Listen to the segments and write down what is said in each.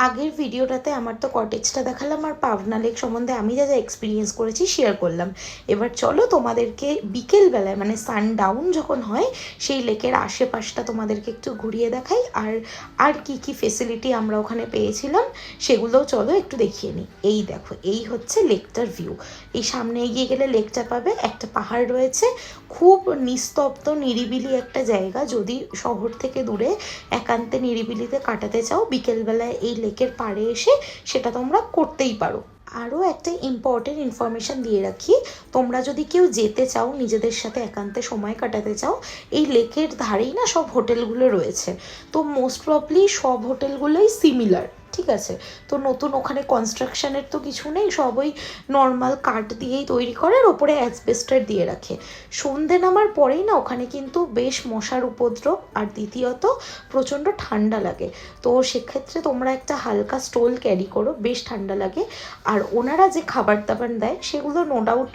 আগের ভিডিওটাতে আমার তো কটেজটা দেখালাম আর পাবনা লেক সম্বন্ধে আমি যা যা এক্সপিরিয়েন্স করেছি শেয়ার করলাম। এবার চলো তোমাদেরকে বিকেলবেলায় মানে সানডাউন যখন হয় সেই লেকের আশেপাশটা তোমাদেরকে একটু ঘুরিয়ে দেখাই, আর আর কি কি ফেসিলিটি আমরা ওখানে পেয়েছিলাম সেগুলোও চলো একটু দেখিয়ে নিই। এই দেখো, এই হচ্ছে লেকটার ভিউ। এই সামনে এগিয়ে গেলে লেকটা পাবে, একটা পাহাড় রয়েছে, খুব নিস্তব্ধ নিরিবিলি একটা জায়গা। যদি শহর থেকে দূরে একান্তে নিরিবিলিতে কাটাতে চাও বিকেলবেলায় এই লেকের পাড়ে এসে সেটা তোমরা করতেই পারো। আরও একটা ইম্পর্টেন্ট ইনফরমেশান দিয়ে রাখি, তোমরা যদি কেউ যেতে চাও নিজেদের সাথে একান্তে সময় কাটাতে চাও, এই লেকের ধারেই না সব হোটেলগুলো রয়েছে। তো মোস্ট প্রবলি সব হোটেলগুলোই সিমিলার, ঠিক আছে? তো নতুন ওখানে কনস্ট্রাকশানের তো কিছু নেই, সব ওই নর্মাল কাঠ দিয়েই তৈরি করে, আর ওপরে অ্যাসবেস্টার দিয়ে রাখে। সন্ধে নামার পরেই না ওখানে কিন্তু বেশ মশার উপদ্রব, আর দ্বিতীয়ত প্রচণ্ড ঠান্ডা লাগে। তো সেক্ষেত্রে তোমরা একটা হালকা স্টোল ক্যারি করো, বেশ ঠান্ডা লাগে। আর ওনারা যে খাবার দাবার দেয় সেগুলো নো ডাউট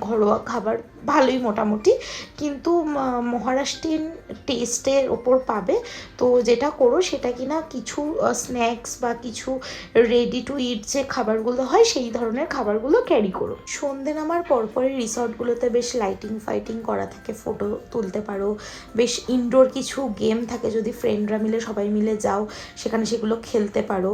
ঘরোয়া খাবার, ভালোই মোটামুটি, কিন্তু মহারাষ্ট্রিয়ান টেস্টের ওপর পাবে। তো যেটা করো সেটা কিনা কিছু স্ন্যাক্স বা কিছু রেডি টু ইট যে খাবারগুলো হয় সেই ধরনের খাবারগুলো ক্যারি করো। সন্ধে নামার পরপরই রিসর্টগুলোতে বেশ লাইটিং ফাইটিং করা থাকে, ফটো তুলতে পারো। বেশ ইনডোর কিছু গেম থাকে, যদি ফ্রেন্ডরা মিলে সবাই মিলে যাও সেখানে সেগুলো খেলতে পারো।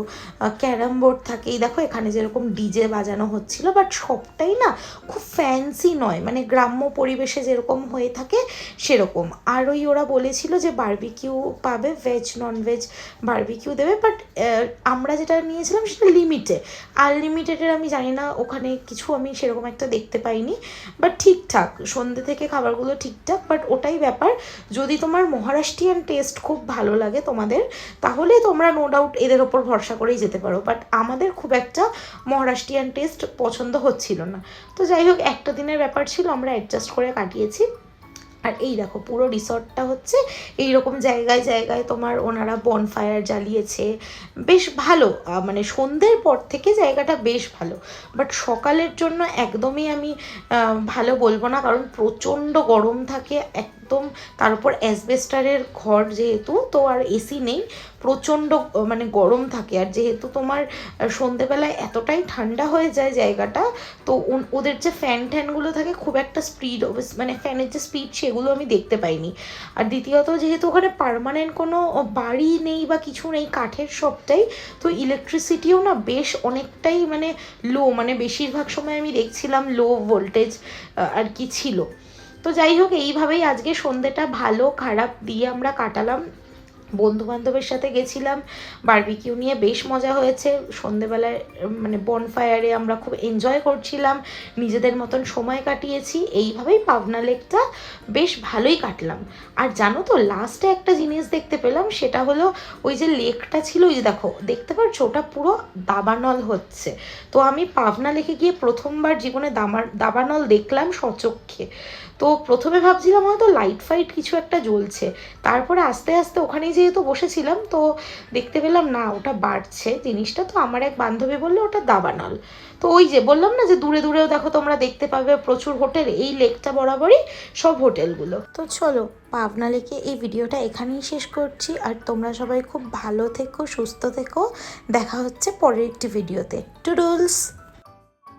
ক্যারাম বোর্ড থাকে, এই দেখো এখানে যেরকম ডিজে বাজানো হচ্ছিল, বাট সবটাই না খুব ফ্যান্সি নয়, মানে গ্রাম্য পরিবেশে যেরকম হয়ে থাকে সেরকম। আর ওই ওরা বলেছিল যে বারবিকিউ পাবে, ভেজ নন ভেজ বারবিকিউ দেবে, বাট আমরা যেটা নিয়েছিলাম সেটা লিমিটে। আনলিমিটেডের আমি জানি না, ওখানে কিছু আমি সেরকম একটা দেখতে পাইনি, বাট ঠিকঠাক সন্ধ্যে থেকে খাবারগুলো ঠিকঠাক। বাট ওটাই ব্যাপার, যদি তোমার মহারাষ্ট্রিয়ান টেস্ট খুব ভালো লাগে তোমাদের, তাহলে তোমরা নো ডাউট এদের ওপর ভরসা করেই যেতে পারো। বাট আমাদের খুব একটা মহারাষ্ট্রিয়ান টেস্ট পছন্দ হচ্ছিল না। তো যাই হোক, একটা দিনের ব্যাপার ছিল, আমরা অ্যাডজাস্ট করে কাটিয়েছি। আর এই দেখো পুরো রিসর্টটা হচ্ছে এইরকম জায়গায় জায়গায় তোমার ওনারা বনফায়ার জ্বালিয়েছে, বেশ ভালো। মানে সন্ধ্যের পর থেকে জায়গাটা বেশ ভালো, বাট সকালের জন্য একদমই আমি ভালো বলবো না, কারণ প্রচণ্ড গরম থাকে একদম। তার উপর অ্যাসবেস্টারের ঘর যেহেতু, তো আর এসি নেই, প্রচণ্ড মানে গরম থাকে। আর যেহেতু তোমার সন্ধেবেলায় এতটাই ঠান্ডা হয়ে যায় জায়গাটা, তো ওদের যে ফ্যান ট্যানগুলো থাকে খুব একটা স্পিড, মানে ফ্যানের যে স্পিড সেগুলো আমি দেখতে পাইনি। আর দ্বিতীয়ত যেহেতু ওখানে পার্মানেন্ট কোনো বাড়ি নেই বা কিছু নেই, কাঠের সবটাই, তো ইলেকট্রিসিটিও না বেশ অনেকটাই মানে লো, মানে বেশিরভাগ সময় আমি দেখছিলাম লো ভোল্টেজ আর কি ছিল। তো যাই হোক, এইভাবেই আজকে সন্ধ্যেটা ভালো খারাপ দিয়ে আমরা কাটালাম। বন্ধুবান্ধবের সাথে গেছিলাম, বারবিকিউ নিয়ে বেশ মজা হয়েছে। সন্ধেবেলায় মানে বনফায়ারে আমরা খুব এনজয় করছিলাম, নিজেদের মতন সময় কাটিয়েছি। এইভাবেই পাবনা লেকটা বেশ ভালোই কাটলাম। আর জানো তো, লাস্টে একটা জিনিস দেখতে পেলাম, সেটা হলো ওই যে লেকটা ছিল, ওই যে দেখো দেখতে পাচ্ছ ওটা পুরো দাবানল হচ্ছে। তো আমি পাবনা লেকে গিয়ে প্রথমবার জীবনে দাবানল দেখলাম সচক্ষে। তো প্রথমে ভাবছিলাম হয়তো লাইট ফাইট কিছু একটা জ্বলছে, তারপরে আস্তে আস্তে ওখানেই যেহেতু বসেছিলাম তো দেখতে পেলাম না ওটা বাড়ছে জিনিসটা। তো আমার এক বান্ধবী বললো ওটা দাবানল। তো ওই যে বললাম না যে দূরে দূরেও দেখো তোমরা দেখতে পাবে প্রচুর হোটেল, এই লেকটা বরাবরই সব হোটেলগুলো। তো চলো পাবনা লেকে এই ভিডিওটা এখানেই শেষ করছি, আর তোমরা সবাই খুব ভালো থেকো, সুস্থ থেকো। দেখা হচ্ছে পরের একটি ভিডিওতে। টুডলস।